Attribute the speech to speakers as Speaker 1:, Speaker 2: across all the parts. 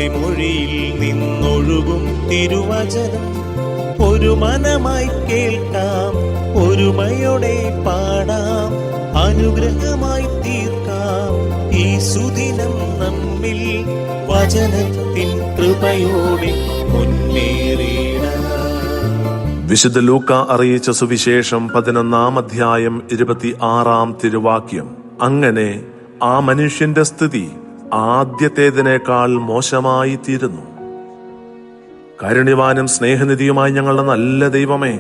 Speaker 1: അങ്ങയുടെ മൊഴിയിൽ നിന്നൊഴുകും തിരുവചനം ഒരു മനമായി കേൾക്കാം, ഒരുമയോടെ പാടാം, അനുഗ്രഹമായി തീർക്കാം ഈ സുദിനം നമ്മിൽ വചനത്തിൻ കൃപയോടെ മുന്നേറിയിടാം.
Speaker 2: വിശുദ്ധ ലൂക്ക അറിയിച്ച സുവിശേഷം 11-ാം അധ്യായം 26-ാം തിരുവാക്യം. അങ്ങനെ ആ മനുഷ്യന്റെ സ്ഥിതി ആദ്യത്തേതിനേക്കാൾ മോശമായി തീരുന്നു. കാരുണ്യവാനും സ്നേഹനിധിയുമായി ഞങ്ങളുടെ നല്ല ദൈവമേ,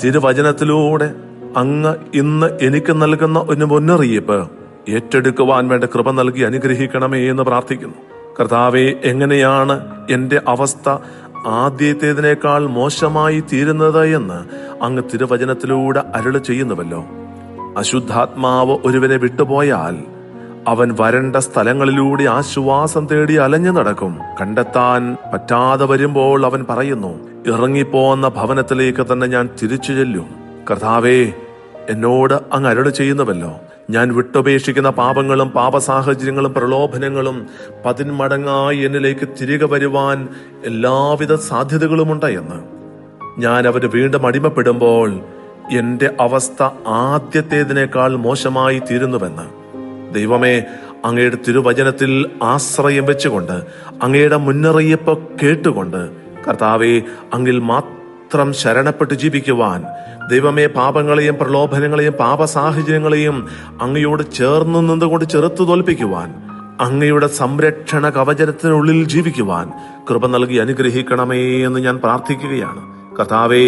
Speaker 2: തിരുവചനത്തിലൂടെ അങ്ങ് ഇന്ന് എനിക്ക് നൽകുന്ന ഒരു മുന്നറിയിപ്പ് ഏറ്റെടുക്കുവാൻ വേണ്ട കൃപ നൽകി അനുഗ്രഹിക്കണമേ എന്ന് പ്രാർത്ഥിക്കുന്നു. കർത്താവേ, എങ്ങനെയാണ് എന്റെ അവസ്ഥ ആദ്യത്തേതിനേക്കാൾ മോശമായി തീരുന്നത് എന്ന് അങ്ങ് തിരുവചനത്തിലൂടെ അരുളി ചെയ്യുന്നുവല്ലോ. അശുദ്ധാത്മാവ് ഒരുവനെ വിട്ടുപോയാൽ അവൻ വരണ്ട സ്ഥലങ്ങളിലൂടെ ആശ്വാസം തേടി അലഞ്ഞു നടക്കും. കണ്ടെത്താൻ പറ്റാതെ വരുമ്പോൾ അവൻ പറയുന്നു, ഇറങ്ങിപ്പോന്ന ഭവനത്തിലേക്ക് തന്നെ ഞാൻ തിരിച്ചു ചെല്ലും. കർത്താവേ, എന്നോട് അങ്ങ് അരുളി ചെയ്യുന്നുവല്ലോ, ഞാൻ വിട്ടുപേക്ഷിക്കുന്ന പാപങ്ങളും പാപസാഹചര്യങ്ങളും പ്രലോഭനങ്ങളും 10 മടങ്ങായി എന്നിലേക്ക് തിരികെ വരുവാൻ എല്ലാവിധ സാധ്യതകളുമുണ്ട് എന്ന്. ഞാൻ അവര് വീണ്ടും അടിമപ്പെടുമ്പോൾ എന്റെ അവസ്ഥ ആദ്യത്തേതിനേക്കാൾ മോശമായി തീരുന്നുവെന്ന്. ദൈവമേ, അങ്ങയുടെ തിരുവചനത്തിൽ ആശ്രയം വെച്ചുകൊണ്ട്, അങ്ങയുടെ മുന്നറിയിപ്പ് കേട്ടുകൊണ്ട്, കർത്താവെ, അങ്ങിൽ മാത്രം ശരണപ്പെട്ട് ജീവിക്കുവാൻ, ദൈവമേ, പാപങ്ങളെയും പ്രലോഭനങ്ങളെയും പാപസാഹചര്യങ്ങളെയും അങ്ങയോട് ചേർന്ന് നിന്നുകൊണ്ട് ചെറുത്തു തോൽപ്പിക്കുവാൻ, അങ്ങയുടെ സംരക്ഷണ കവചത്തിനുള്ളിൽ ജീവിക്കുവാൻ കൃപ നൽകി അനുഗ്രഹിക്കണമേ എന്ന് ഞാൻ പ്രാർത്ഥിക്കുകയാണ്. കർത്താവേ,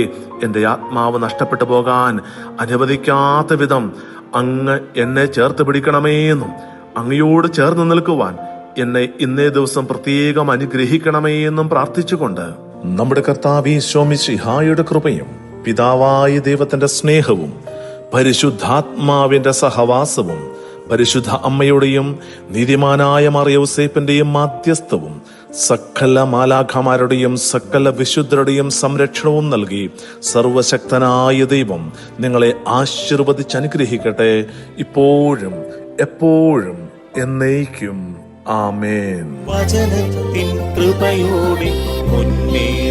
Speaker 2: എന്റെ ആത്മാവ് നഷ്ടപ്പെട്ടു പോകാൻ അനുവദിക്കാത്ത വിധം അങ്ങ് എന്നെ ചേർത്ത് പിടിക്കണമേ എന്നും അങ്ങയോട് ചേർന്ന് നിൽക്കുവാൻ എന്നെ ഇന്നേ ദിവസം പ്രത്യേകം അനുഗ്രഹിക്കണമേ എന്നും പ്രാർത്ഥിച്ചുകൊണ്ട് നമ്മുടെ കർത്താവ് ഈശോ മിശിഹായുടെ കൃപയും പിതാവായ ദൈവത്തിന്റെ സ്നേഹവും പരിശുദ്ധാത്മാവിന്റെ സഹവാസവും പരിശുദ്ധ അമ്മയുടെയും നീതിമാനായ മാർ യൗസേപ്പിന്റെയും മാധ്യസ്ഥവും സകല മാലാഖമാരുടെയും സകല വിശുദ്ധരുടെയും സംരക്ഷണവും നൽകി സർവശക്തനായ ദൈവം നിങ്ങളെ ആശീർവദിച്ച് അനുഗ്രഹിക്കട്ടെ, ഇപ്പോഴും എപ്പോഴും എന്നേക്കും. ആമേൻ.
Speaker 1: വചനത്തിൻ കൃപയോടെ മുന്നേറി